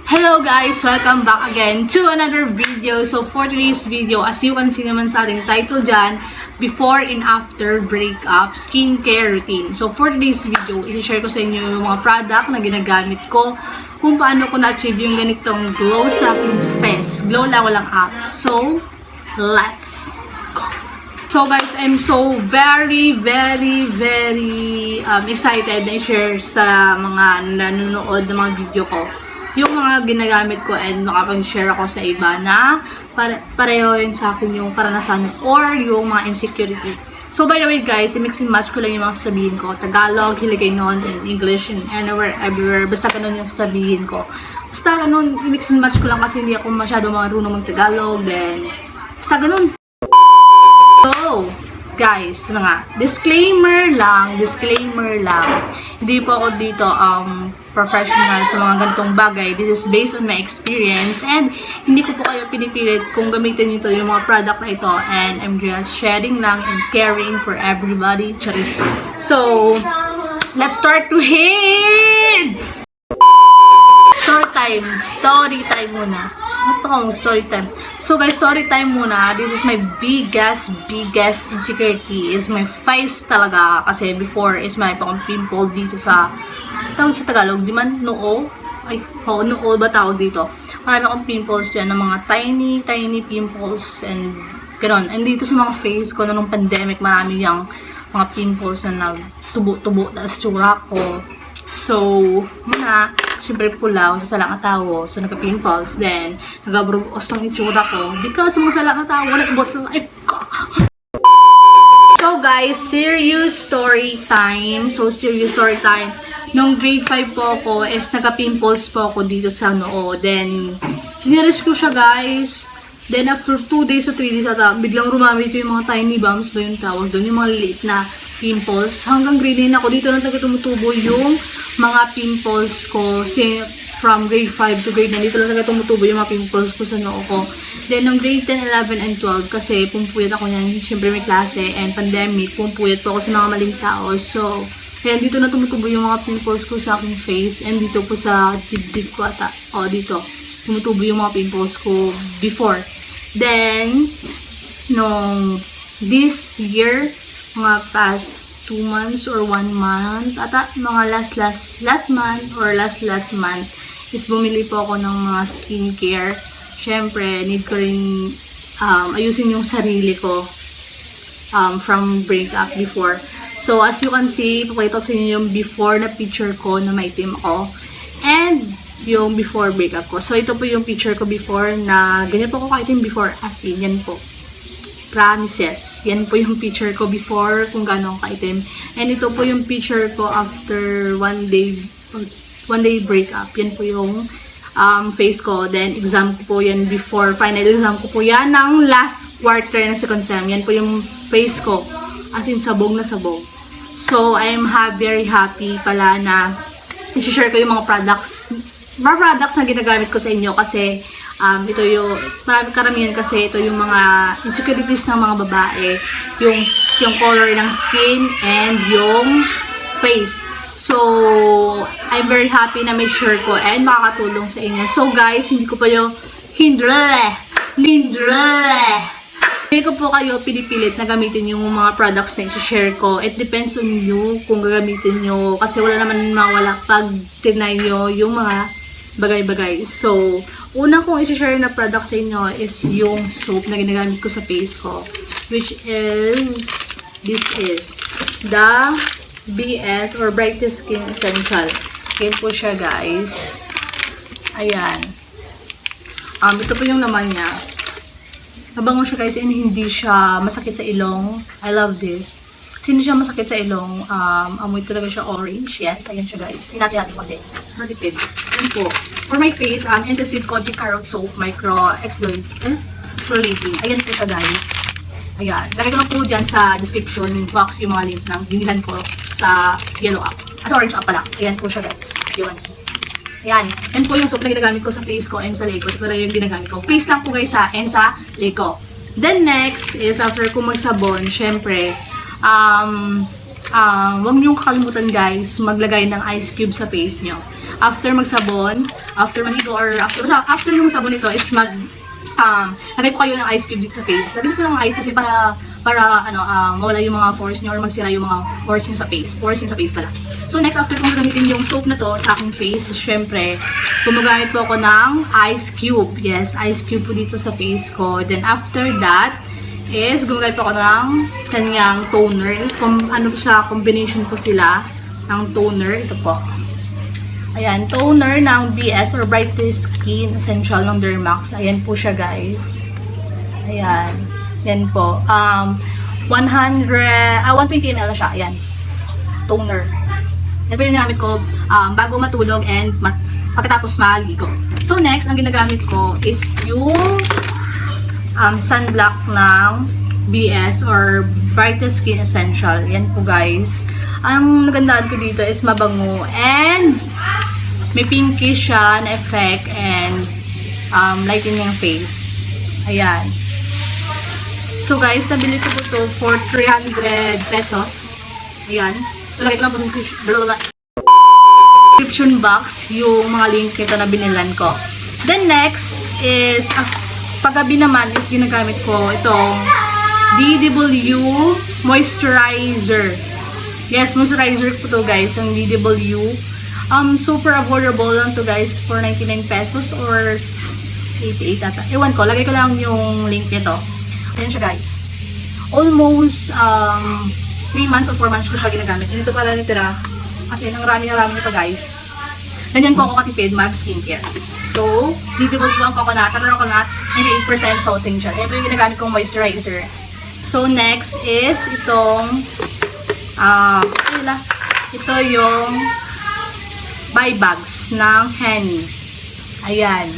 Hello guys! Welcome back again to another video. So for today's video, as you can see naman sa ating title dyan, before and after breakup skincare routine. So for today's video, i-share ko sa inyo yung mga product na ginagamit ko, kung paano ko na-achieve yung ganitong glow sa aking face. Glow lang, walang apps. So, let's go! So guys, I'm so very excited na i-share sa mga nanonood ng mga video ko yung mga ginagamit ko and makapag-share ako sa iba na pareho rin sa akin yung karanasan or yung mga insecurity. So by the way guys, i-mix and match ko lang yung mga sasabihin ko. Tagalog, Hiligaynon, and English, and anywhere, everywhere. Basta ganun yung sasabihin ko. Basta ganun, i-mix and match ko lang kasi hindi ako masyado marunong mag-Tagalog. Then, basta ganun. So, guys, ito na nga. Disclaimer lang. Hindi po ako dito professional sa mga ganitong bagay. This is based on my experience and hindi ko po kayo pinipilit kung gamitin nyo yung mga product na ito, and I'm just sharing lang and caring for everybody. Charis. So, let's start to hit! Story time muna. Story time. So guys, story time muna. This is my biggest insecurity is my face talaga. Kasi before is may akong pimple dito sa tawag sa Tagalog, di man noo? Ay, noo ba tawag dito? Marami akong pimples dyan, ng mga tiny pimples and gano'n. And dito sa mga face ko, nung pandemic, marami yung mga pimples na nagtubo-tubo na tsura ko. So, muna, syempre pula ako sa salakatawo, so nagka-pimples, then nagabrugos ng itsura ko because mga salakatawo, wala ubos ng life ko. So guys, serious story time. Nung grade 5 po ako, is nagka-pimples po ako dito sa noo. Then, tiniris ko siya guys. Then after 2 days o 3 days ata, biglang rumami ito yung mga tiny bumps ba yung tawag doon, yung mga liit na pimples. Hanggang grade 9 ako, dito lang talaga tumutubo yung mga pimples ko. From grade 5 to grade 9, dito lang talaga tumutubo yung mga pimples ko sa noo ko. Then, nung grade 10, 11, and 12, kasi pumpuyat ako niyan, syempre may klase, and pandemic, pumpuyat po ako sa mga maling tao. So, kaya dito na tumutubo yung mga pimples ko sa aking face, and dito po sa dibdib ko ata. O, dito. Tumutubo yung mga pimples ko before. Then, nung this year, mga past 2 months or 1 month, ata mga last month or last month, is bumili po ako ng mga skincare. Syempre, need ko rin ayusin yung sarili ko from breakup before. So, as you can see, pakita sa inyo yung before na picture ko na maitim ako. And, yung before breakup ko. So, ito po yung picture ko before na ganyan po ko kaitim before. As in, yan po. Promises. Yan po yung picture ko before kung gano'ng kaitim. And ito po yung picture ko after one day breakup. Yan po yung face ko. Then, exam ko po yan before. Final exam ko po yan ng last quarter ng second sem. Yan po yung face ko. As in, sabog na sabog. So, I'm very happy pala na i-share ko yung mga products na ginagamit ko sa inyo kasi ito yung karamihan kasi ito yung mga insecurities ng mga babae, yung color ng skin and yung face. So, I'm very happy na may share ko and makakatulong sa inyo. So guys, hindi ko po kayo pinipilit na gamitin yung mga products na i-share ko. It depends on you kung gagamitin nyo. Kasi wala naman mawala pag tinay nyo yung mga bagay-bagay. So, una kong i-share na product sa inyo is yung soap na ginagamit ko sa face ko. Which is, this is the BS or Brightest Skin Essential. Yan po siya guys. Ayan. Ito po yung naman niya. Mabango siya guys and hindi siya masakit sa ilong. I love this. Kasi hindi siya masakit sa ilong. Amoy talaga siya orange. Yes, ayan siya guys. Sinati-hati kasi. Matipid. Yan po. For my face, Antacid Kojic Carrot Soap Micro Exfoliating. Ayan po siya guys. Ayan. Lagay ko lang po dyan sa description box yung mga link ng binilan ko sa yellow app. Sa orange app pala. Ayan po siya guys. You want to see. Ayan. Yan po yung soap na ginagamit ko sa face ko and sa leg ko. Ito yung ginagamit ko. Face lang po guys ha. And sa leg ko. Then next is after ko magsabon, syempre, wag niyong kakalimutan guys, maglagay ng ice cube sa face niyo. after magsabon, after maligo, or after yung sabon nito is lagay ko kayo ng ice cube dito sa face. Lagay ko ng ice kasi para mawala yung mga pores nyo or magsira yung mga pores nyo sa face. Pores nyo sa face pala. So next, after kong gamitin yung soap na to sa aking face, syempre, gumagamit po ako ng ice cube. Yes, ice cube po dito sa face ko. Then after that, is gumagamit po ako ng kanyang toner. Combination po sila ng toner. Ito po. Ayan, toner ng BS or Brightest Skin Essential ng Dermax. Ayan po siya, guys. Ayan. Yan po. 120 ml na siya. Ayan. Toner. Yan po yung ginamit ko bago matulog and pagkatapos maligo. So, next, ang ginagamit ko is yung sunblock ng BS or Brightest Skin Essential. Yan po, guys. Ang nagandaan ko dito is mabango and may pinkish siya na effect and lightening yung face. Ayan. So guys, nabili ko po to for 300 pesos. Ayan. So lagay ko lang po sa description box yung mga link nito na binilan ko. Then next is, paggabi naman is ginagamit ko itong DW Moisturizer. Yes, moisturizer po to guys, ang DW. Super affordable lang to guys for 99 pesos or 88 ata. Ewan ko, lagay ko lang yung link nito. Ayan siya guys. Almost 3 months or 4 months ko siya ginagamit. Dito pala nitira kasi nang rami nito guys. Ganyan po ako katipid mag skincare. So, DW ang coconut, and 8% sodium siya. Ayan po yung ginagamit kong moisturizer. So, next is itong ito yung buy bags ng Henny. Ayan.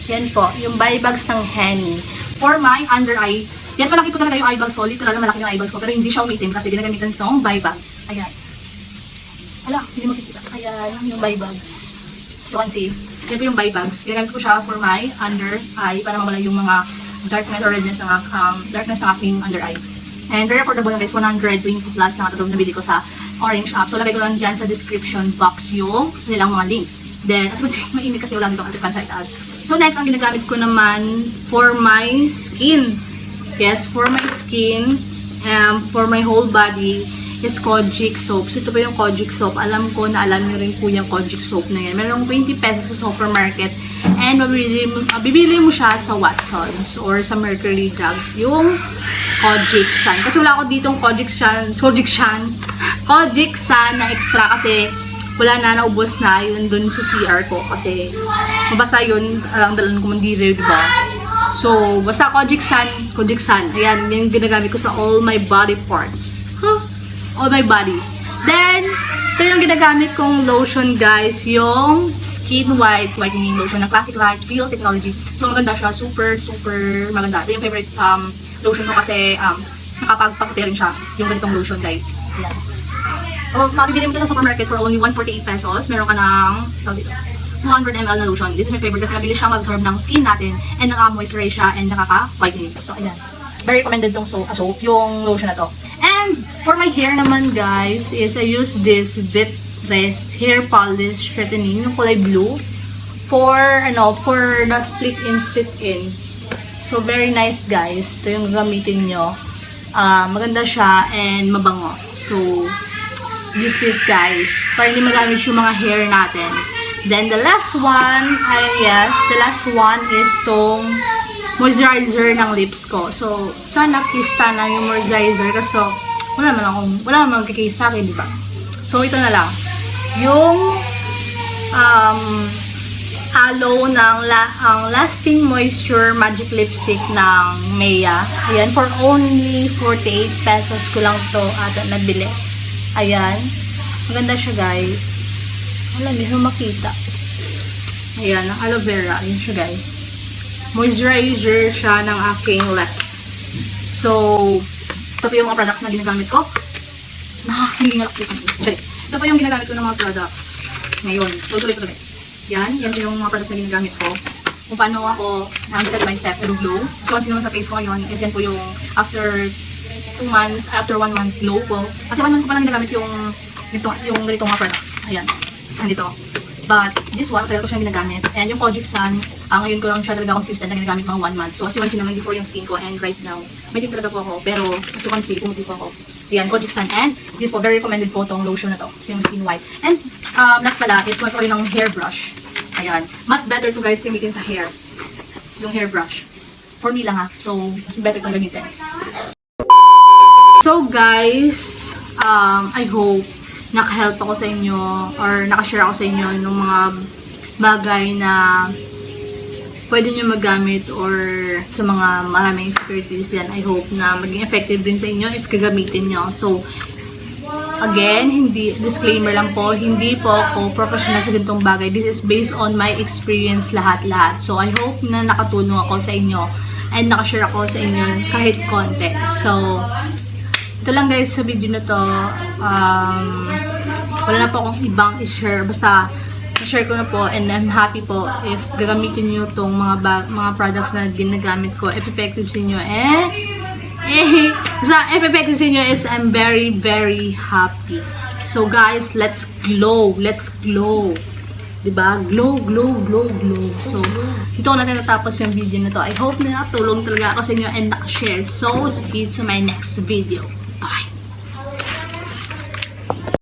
Yan po, yung buy bags ng Henny. For my under eye. Yes, malaki po talaga yung eye bags ko. Literal na malaki yung eye bags ko. Pero hindi siya umitim kasi ginagamitan itong buy bags. Ayan. Hindi makikita. Ayan, yung buy bags. So, you can see. Yan po yung buy bags. Ginagamit ko siya for my under eye para mawala yung mga darkness or redness ng aking under eye. And very affordable na guys, 120 plus na katulog na bili ko sa Orange app. So, lagay ko lang dyan sa description box yung nilang mga link. Then, as you can see, mainit kasi wala nitong anti-fan sa itaas. So, next, ang ginagamit ko naman for my skin. Yes, for my skin, for my whole body, is Kojic soap. So, ito pa yung Kojic soap. Alam ko na alam nyo rin po yung Kojic soap na yan. Merong 20 pesos sa supermarket. And, bibili mo siya sa Watsons or sa Mercury Drugs. Yung Kojic Sun. Kasi wala ako ditong Kojic Sun na extra kasi wala na, naubos na yun dun sa CR ko kasi mabasa yun, alang dalan ko mandiri, diba? So, basta Kojic Sun. Ayan, yung ginagamit ko sa all my body parts. All my body. Then, ito yung ginagamit kong lotion guys, yung Skin White Whitening Lotion ng Classic Light Feel Technology. So, maganda siya. Super maganda. Ito yung favorite lotion ko kasi nakapagpaputi rin siya yung ganitong lotion guys. Ayan. Mabibili mo ito sa supermarket for only 148 pesos. Meron ka ng 200 ml na lotion. This is my favorite kasi mabilis siyang ma-absorb ng skin natin and naka-moisturize siya and nakaka-whitening. So, ayan. Very recommended tong soap, yung lotion na to. And for my hair naman guys, is I use this Vitress Hair Polish Straightening, yung kulay blue. For the split in. So, very nice guys. Ito yung gagamitin nyo. Maganda siya and mabango. So, use this guys para hindi magamit yung mga hair natin. Then the last one is tong moisturizer ng lips ko. So sana kista na yung moisturizer kasi wala naman kikis sa akin, di ba? So ito na lang yung Aloe ng Lasting Moisture Magic Lipstick ng Maya. Ayan, for only 48 pesos ko lang to ata nabili. Ayan. Maganda siya guys. Wala, hindi siya makita. Ayan, ang aloe vera. Ayan siya guys. Moisturizer siya ng aking lips. So, ito po yung mga products na ginagamit ko. Nakakahingalak dito. Ito po yung ginagamit ko ng mga products. Ngayon, tutuloy ko guys. Yan po yung mga products na ginagamit ko. Kung paano ako step by step glow. So, once naman sa face ko ngayon, is yan po yung after 2 months, after 1 month glow ko. Kasi 1 month ko pa lang ginagamit yung yung ganito mga products. Ayan. Nandito. But, this one, talaga ko siya ginagamit. And yung Kojic Sun, ngayon ko lang siya talaga consistent na ginagamit mga 1 month. So, as you can see naman before yung skin ko, and right now, may din talaga po ako. Pero, as you can see, pumuti po ako. Ayan, Kojic Sun. And, this po, very recommended po tong lotion na to. So, yung skin white. And, last pala, is one po rin ng hairbrush. Ayan. Mas better to guys gamitin sa hair. Yung hairbrush. For me lang ha. So, mas better kong gamitin. So, guys, I hope naka-help ako sa inyo or naka-share ako sa inyo ng mga bagay na pwede nyo magamit or sa mga maraming insecurities yan. I hope na maging effective din sa inyo if gagamitin nyo. So, again, disclaimer lang po, hindi po ako professional sa ganitong bagay. This is based on my experience lahat-lahat. So, I hope na nakatulong ako sa inyo and nakashare ako sa inyo kahit konti. So, ito lang guys sa video na to. Wala na po akong ibang i-share. Basta, i-share ko na po and I'm happy po if gagamitin nyo itong mga products na ginagamit ko. If effective sa inyo, if effective sa inyo is I'm very, very happy. So guys, let's glow. Let's glow. Diba? Glow, glow, glow, glow. So, dito ko natin natapos yung video na to. I hope na natulong talaga ako sa inyo and nakashare. So, see you to my next video. Bye!